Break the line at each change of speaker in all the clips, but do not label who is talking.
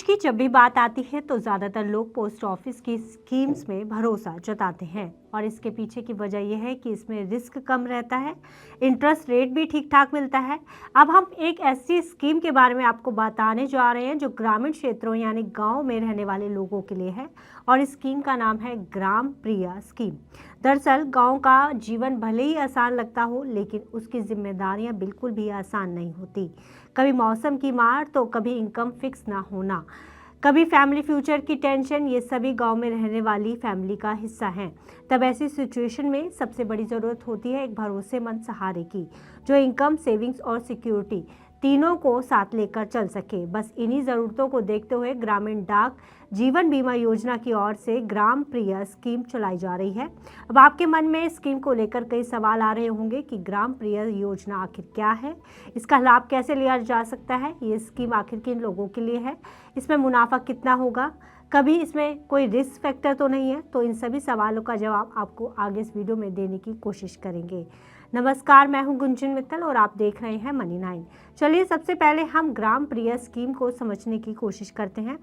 निवेश की जब भी बात आती है तो ज़्यादातर लोग पोस्ट ऑफिस की स्कीम्स में भरोसा जताते हैं और इसके पीछे की वजह यह है कि इसमें रिस्क कम रहता है, इंटरेस्ट रेट भी ठीक ठाक मिलता है। अब हम एक ऐसी स्कीम के बारे में आपको बताने जा रहे हैं जो ग्रामीण क्षेत्रों यानी गांव में रहने वाले लोगों के लिए है और इस स्कीम का नाम है ग्राम प्रिया स्कीम। दरअसल गांव का जीवन भले ही आसान लगता हो लेकिन उसकी जिम्मेदारियां बिल्कुल भी आसान नहीं होती। कभी मौसम की मार तो कभी इनकम फिक्स ना होना, कभी फैमिली फ्यूचर की टेंशन, ये सभी गांव में रहने वाली फैमिली का हिस्सा हैं। तब ऐसी सिचुएशन में सबसे बड़ी ज़रूरत होती है एक भरोसेमंद सहारे की, जो इनकम, सेविंग्स और सिक्योरिटी तीनों को साथ लेकर चल सके। बस इन्हीं ज़रूरतों को देखते हुए ग्रामीण डाक जीवन बीमा योजना की ओर से ग्राम प्रिया स्कीम चलाई जा रही है। अब आपके मन में स्कीम को लेकर कई सवाल आ रहे होंगे कि ग्राम प्रिया योजना आखिर क्या है, इसका लाभ कैसे लिया जा सकता है, ये स्कीम आखिर किन लोगों के लिए है, इसमें मुनाफा कितना होगा, कभी इसमें कोई रिस्क फैक्टर तो नहीं है। तो इन सभी सवालों का जवाब आपको आगे इस वीडियो में देने की कोशिश करेंगे। नमस्कार, मैं हूं गुंजन मित्तल और आप देख रहे हैं मनी 9। चलिए सबसे पहले हम ग्राम प्रिया स्कीम को समझने की कोशिश करते हैं।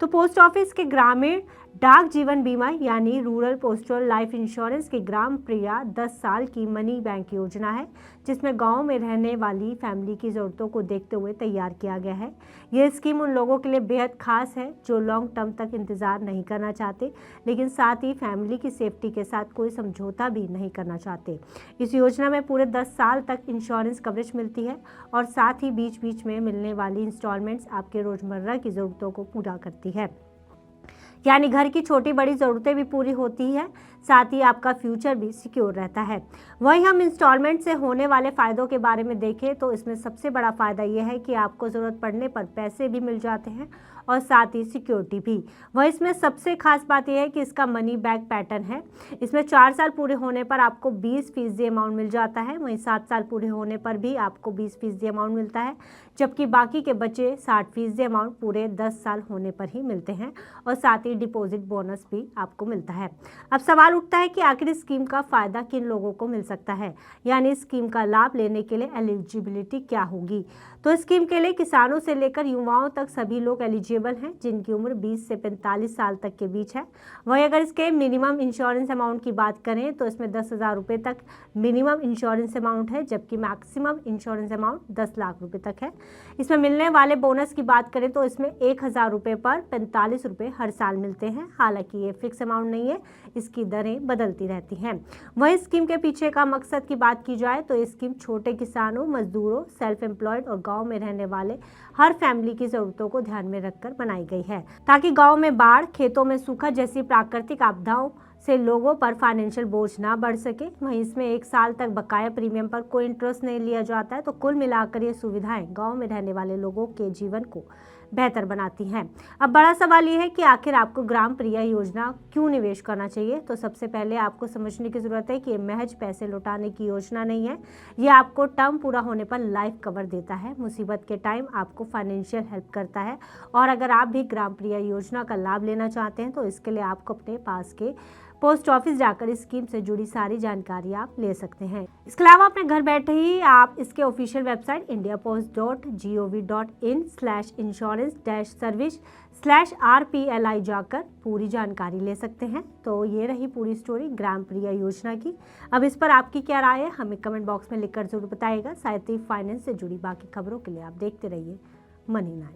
तो पोस्ट ऑफिस के ग्रामीण डाक जीवन बीमा यानी रूरल पोस्टल लाइफ इंश्योरेंस की ग्राम प्रिया 10 साल की मनी बैंक योजना है जिसमें गांव में रहने वाली फैमिली की ज़रूरतों को देखते हुए तैयार किया गया है। यह स्कीम उन लोगों के लिए बेहद खास है जो लॉन्ग टर्म तक इंतज़ार नहीं करना चाहते लेकिन साथ ही फैमिली की सेफ्टी के साथ कोई समझौता भी नहीं करना चाहते। इस योजना में पूरे 10 साल तक इंश्योरेंस कवरेज मिलती है और साथ ही बीच बीच में मिलने वाली इंस्टॉलमेंट्स आपके रोज़मर्रा की ज़रूरतों को पूरा करती है, यानी घर की छोटी बड़ी ज़रूरतें भी पूरी होती है, साथ ही आपका फ्यूचर भी सिक्योर रहता है। वहीं हम इंस्टॉलमेंट से होने वाले फ़ायदों के बारे में देखें तो इसमें सबसे बड़ा फ़ायदा यह है कि आपको ज़रूरत पड़ने पर पैसे भी मिल जाते हैं और साथ ही सिक्योरिटी भी। वह इसमें सबसे खास बात यह है कि इसका मनी बैक पैटर्न है। इसमें 4 साल पूरे होने पर आपको 20% अमाउंट मिल जाता है, वहीं 7 साल पूरे होने पर भी आपको 20% अमाउंट मिलता है, जबकि बाकी के बचे 60% अमाउंट पूरे 10 साल होने पर ही मिलते हैं और साथ ही डिपॉजिट बोनस भी आपको मिलता है। अब सवाल उठता है कि आखिर इस स्कीम का फ़ायदा किन लोगों को मिल सकता है, यानी इस स्कीम का लाभ लेने के लिए एलिजिबिलिटी क्या होगी। तो इस स्कीम के लिए किसानों से लेकर युवाओं तक सभी लोग एलिजिबल हैं जिनकी उम्र 20 से 45 साल तक के बीच है। वहीं अगर इसके मिनिमम इंश्योरेंस अमाउंट की बात करें तो इसमें 10,000 रुपये तक मिनिमम इंश्योरेंस अमाउंट है, जबकि मैक्सिमम इंश्योरेंस अमाउंट 10 लाख रुपये तक है। इसमें मिलने वाले बोनस की बात करें तो इसमें 1,000 रुपये पर 45 रुपये हर साल मिलते हैं। हालांकि ये फिक्स अमाउंट नहीं है, इसकी दरें बदलती रहती हैं। वहीं स्कीम के पीछे का मकसद की बात की जाए तो ये स्कीम छोटे किसानों, मजदूरों, सेल्फ एम्प्लॉयड और गांव में रहने वाले हर फैमिली की जरूरतों को ध्यान में रखकर बनाई गई है ताकि गांव में बाढ़, खेतों में सूखा जैसी प्राकृतिक आपदाओं से लोगों पर फाइनेंशियल बोझ ना बढ़ सके। वहीं इसमें 1 साल तक बकाया प्रीमियम पर कोई इंटरेस्ट नहीं लिया जाता है। तो कुल मिलाकर ये सुविधाएं गांव में रहने वाले लोगों के जीवन को बेहतर बनाती हैं। अब बड़ा सवाल ये है कि आखिर आपको ग्राम प्रिया योजना क्यों निवेश करना चाहिए। तो सबसे पहले आपको समझने की ज़रूरत है कि ये महज पैसे लौटाने की योजना नहीं है, ये आपको टर्म पूरा होने पर लाइफ कवर देता है, मुसीबत के टाइम आपको फाइनेंशियल हेल्प करता है। और अगर आप भी ग्राम प्रिया योजना का लाभ लेना चाहते हैं तो इसके लिए आपको अपने पास के पोस्ट ऑफिस जाकर इस स्कीम से जुड़ी सारी जानकारी आप ले सकते हैं। इसके अलावा अपने घर बैठे ही आप इसके ऑफिशियल वेबसाइट indiapost.gov.in/insurance-service/RPLI जाकर पूरी जानकारी ले सकते हैं। तो ये रही पूरी स्टोरी ग्राम प्रिया योजना की। अब इस पर आपकी क्या राय है हमें कमेंट बॉक्स में लिखकर जरूर बताइएगा। साथ ही फाइनेंस से जुड़ी बाकी खबरों के लिए आप देखते रहिए मनी 9।